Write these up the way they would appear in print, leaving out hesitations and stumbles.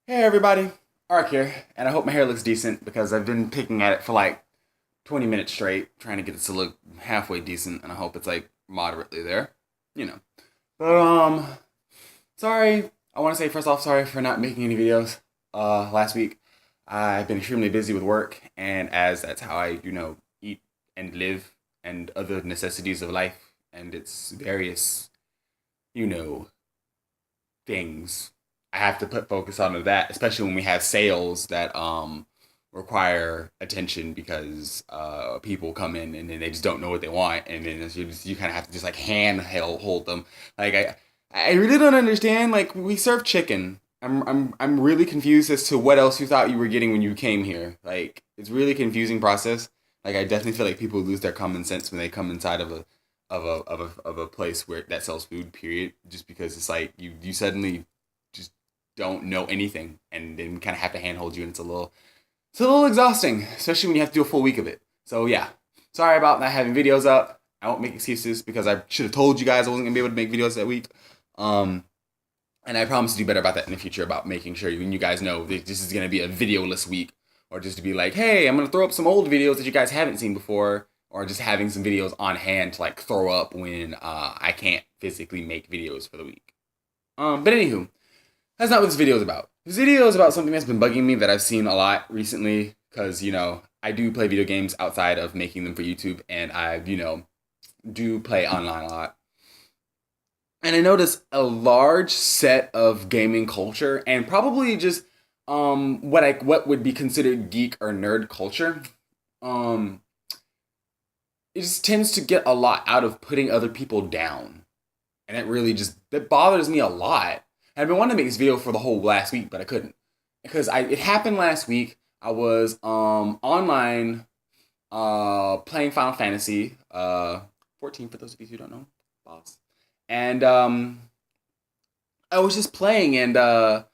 Hey everybody, Ark here, and I hope my hair looks decent because I've been picking at it for like 20 minutes straight, trying to get it to look halfway decent, and I hope it's like moderately there, you know. But sorry, I want to say first off, sorry for not making any videos last week. I've been extremely busy with work, and as that's how I, eat and live and other necessities of life and its various, you know, things. I have to put focus onto that, especially when we have sales that require attention because people come in and then they just don't know what they want, and then you kind of have to just like hold them. Like I really don't understand. Like we serve chicken. I'm really confused as to what else you thought you were getting when you came here. Like it's really confusing process. Like I definitely feel like people lose their common sense when they come inside of a place where that sells food. Period. Just because it's like you suddenly just don't know anything, and then we kind of have to handhold you, and it's a little exhausting, especially when you have to do a full week of it. So yeah, sorry about not having videos up. I won't make excuses because I should have told you guys I wasn't gonna be able to make videos that week. Um, and I promise to do better about that in the future about making sure you guys know that this is gonna be a videoless week, or just to be like, hey, I'm gonna throw up some old videos that you guys haven't seen before, or just having some videos on hand to like throw up when I can't physically make videos for the week. But anywho, that's not what this video is about. This video is about something that's been bugging me that I've seen a lot recently because, I do play video games outside of making them for YouTube, and I, do play online a lot. And I notice a large set of gaming culture and probably just what would be considered geek or nerd culture. Um it just tends to get a lot out of putting other people down. And that bothers me a lot. And I've been wanting to make this video for the whole last week, but I couldn't because it happened last week. I was online playing Final Fantasy 14 for those of you who don't know, boss. And I was just playing, and I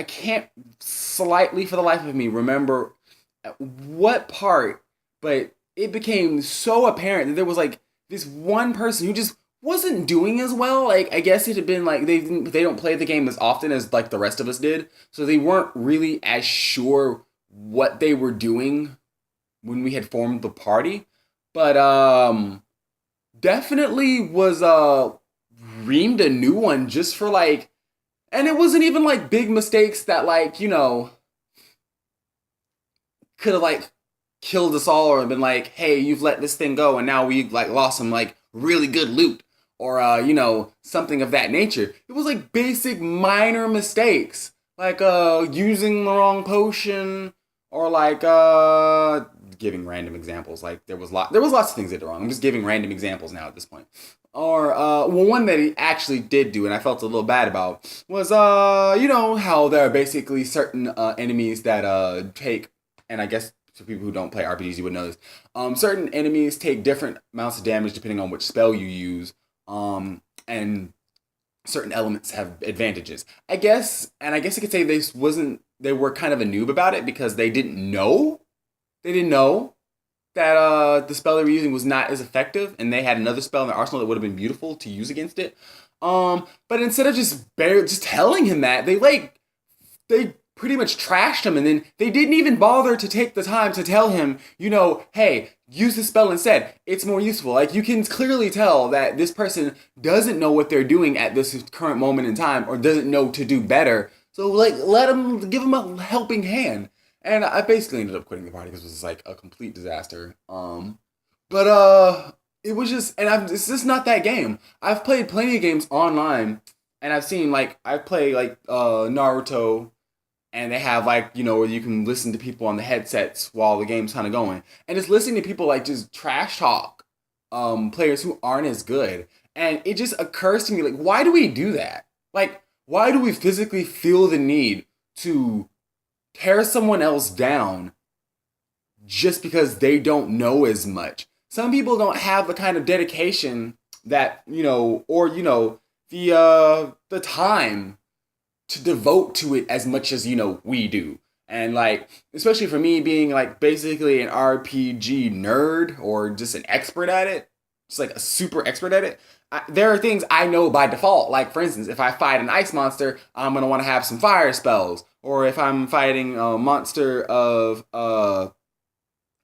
can't slightly for the life of me remember at what part, but it became so apparent that there was like this one person who just wasn't doing as well. Like I guess it had been like they don't play the game as often as like the rest of us did, so they weren't really as sure what they were doing when we had formed the party. But definitely was reamed a new one just for like, and it wasn't even like big mistakes that like could have like killed us all or been like, hey, you've let this thing go and now we like lost some like really good loot, or something of that nature. It was like basic minor mistakes like using the wrong potion, or like giving random examples. Like there was lots of things they did wrong. I'm just giving random examples now at this point. Or well, one that he actually did do, and I felt a little bad about, was how there are basically certain enemies that take, and I guess for people who don't play RPGs, you would know this. Certain enemies take different amounts of damage depending on which spell you use. And certain elements have advantages. I guess you could say they were kind of a noob about it because they didn't know. They didn't know that the spell they were using was not as effective, and they had another spell in their arsenal that would have been beautiful to use against it. But instead of just telling him that, they pretty much trashed him, and then they didn't even bother to take the time to tell him, hey, use the spell instead. It's more useful. Like you can clearly tell that this person doesn't know what they're doing at this current moment in time, or doesn't know to do better. So like, give him a helping hand. And I basically ended up quitting the party because it was like a complete disaster. But it was just, and it's just not that game. I've played plenty of games online, and I've seen like I play like Naruto, and they have like where you can listen to people on the headsets while the game's kind of going, and just listening to people like just trash talk players who aren't as good, and it just occurs to me like, why do we do that? Like, why do we physically feel the need to tear someone else down just because they don't know as much? Some people don't have the kind of dedication that or the time to devote to it as much as we do. And like, especially for me being like basically an RPG nerd or just an expert at it, just like a super expert at it, there are things I know by default. Like, for instance, if I fight an ice monster, I'm going to want to have some fire spells. Or if I'm fighting a monster of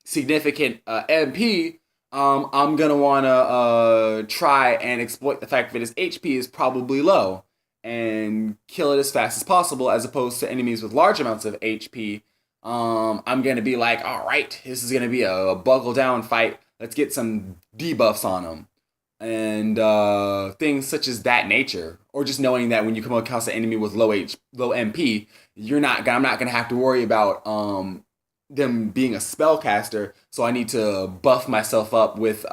significant MP, I'm going to want to try and exploit the fact that his HP is probably low and kill it as fast as possible, as opposed to enemies with large amounts of HP. I'm going to be like, all right, this is going to be a buckle down fight. Let's get some debuffs on them and things such as that nature, or just knowing that when you come across an enemy with low MP, I'm not gonna have to worry about them being a spellcaster. So I need to buff myself up with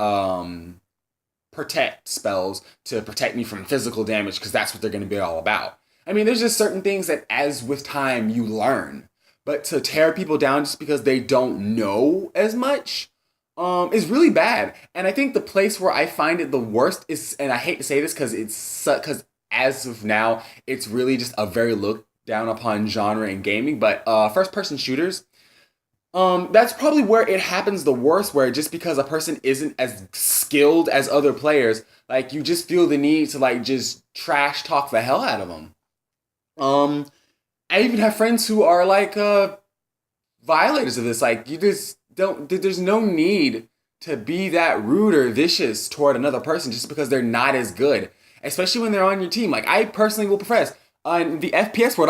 protect spells to protect me from physical damage, because that's what they're gonna be all about. I mean, there's just certain things that, as with time, you learn. But to tear people down just because they don't know as much, is really bad. And I think the place where I find it the worst is, and I hate to say this because as of now, it's really just a very looked down upon genre in gaming, but first person shooters. That's probably where it happens the worst, where just because a person isn't as skilled as other players, like, you just feel the need to, like, just trash talk the hell out of them. Um, I even have friends who are like violators of this. Like, you just don't. There's no need to be that rude or vicious toward another person just because they're not as good, especially when they're on your team. Like, I personally will profess, in the FPS world,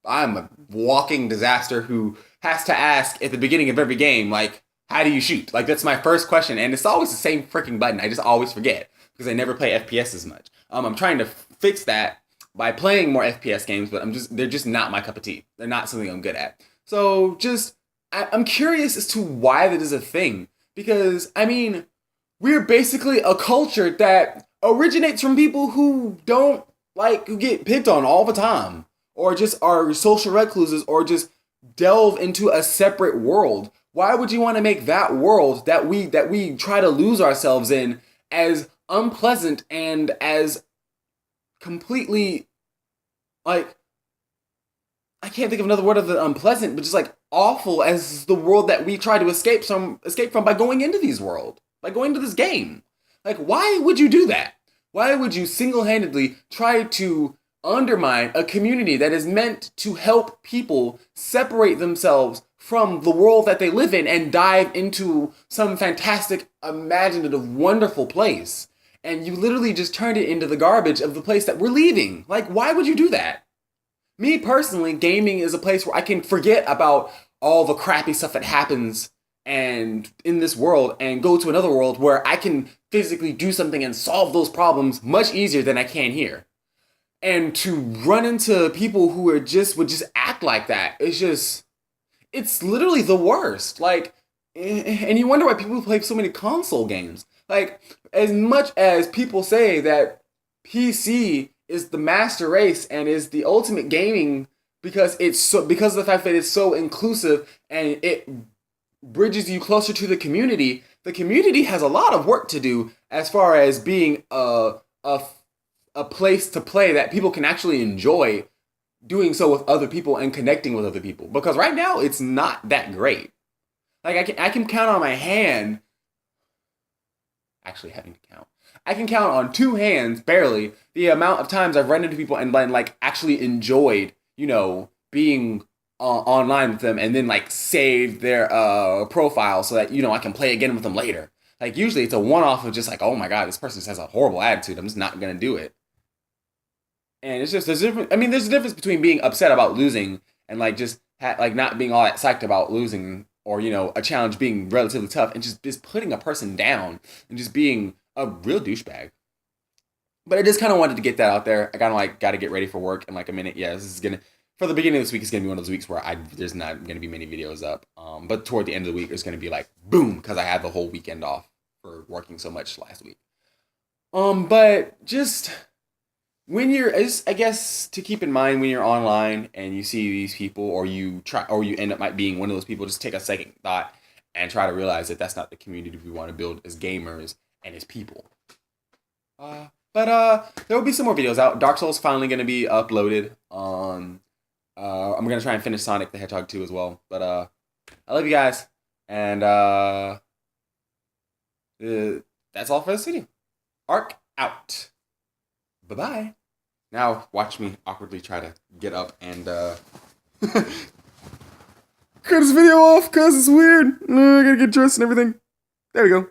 I'm a walking disaster who has to ask at the beginning of every game, like, how do you shoot? Like, that's my first question, and it's always the same freaking button. I just always forget because I never play FPS as much. I'm trying to fix that by playing more FPS games, but they're just not my cup of tea. They're not something I'm good at. So I'm curious as to why that is a thing. Because, I mean, we're basically a culture that originates from people who who get picked on all the time, or just are social recluses, or just delve into a separate world. Why would you want to make that world that we try to lose ourselves in as unpleasant and as completely, like, I can't think of another word other than unpleasant, but just like awful as the world that we try to escape from by going into by going into this game. Like, why would you do that? Why would you single-handedly try to undermine a community that is meant to help people separate themselves from the world that they live in and dive into some fantastic, imaginative, wonderful place? And you literally just turned it into the garbage of the place that we're leaving. Like, why would you do that? Me personally, gaming is a place where I can forget about all the crappy stuff that happens and in this world, and go to another world where I can physically do something and solve those problems much easier than I can here. And to run into people who would just act like that, it's literally the worst. Like, and you wonder why people play so many console games. Like, as much as people say that PC is the master race and is the ultimate gaming because because of the fact that it's so inclusive and it bridges you closer to the community has a lot of work to do as far as being a place to play that people can actually enjoy doing so with other people and connecting with other people. Because right now it's not that great. Like, I can count on my hand. Actually, having to count. I can count on two hands, barely, the amount of times I've run into people and like actually enjoyed, being online with them, and then like saved their profile so that I can play again with them later. Like, usually it's a one-off of just like, oh my god, this person just has a horrible attitude, I'm just not gonna do it. And it's just there's a difference. I mean, there's a difference between being upset about losing and like just like not being all that psyched about losing, or a challenge being relatively tough, and just putting a person down and just being a real douchebag. But I just kind of wanted to get that out there. I kind of like got to get ready for work in like a minute. Yeah, this is gonna for the beginning of this week is gonna be one of those weeks where there's not gonna be many videos up. But toward the end of the week, it's gonna be like boom, because I had the whole weekend off for working so much last week. But just I guess to keep in mind when you're online and you see these people, or you end up might being one of those people, just take a second thought and try to realize that that's not the community we want to build as gamers and as people. But there will be some more videos out. Dark Souls finally going to be uploaded on. I'm going to try and finish Sonic the Hedgehog 2 as well. But I love you guys, and that's all for this video. Arc out. Bye-bye. Now watch me awkwardly try to get up and cut this video off because it's weird. I gotta get dressed and everything. There we go.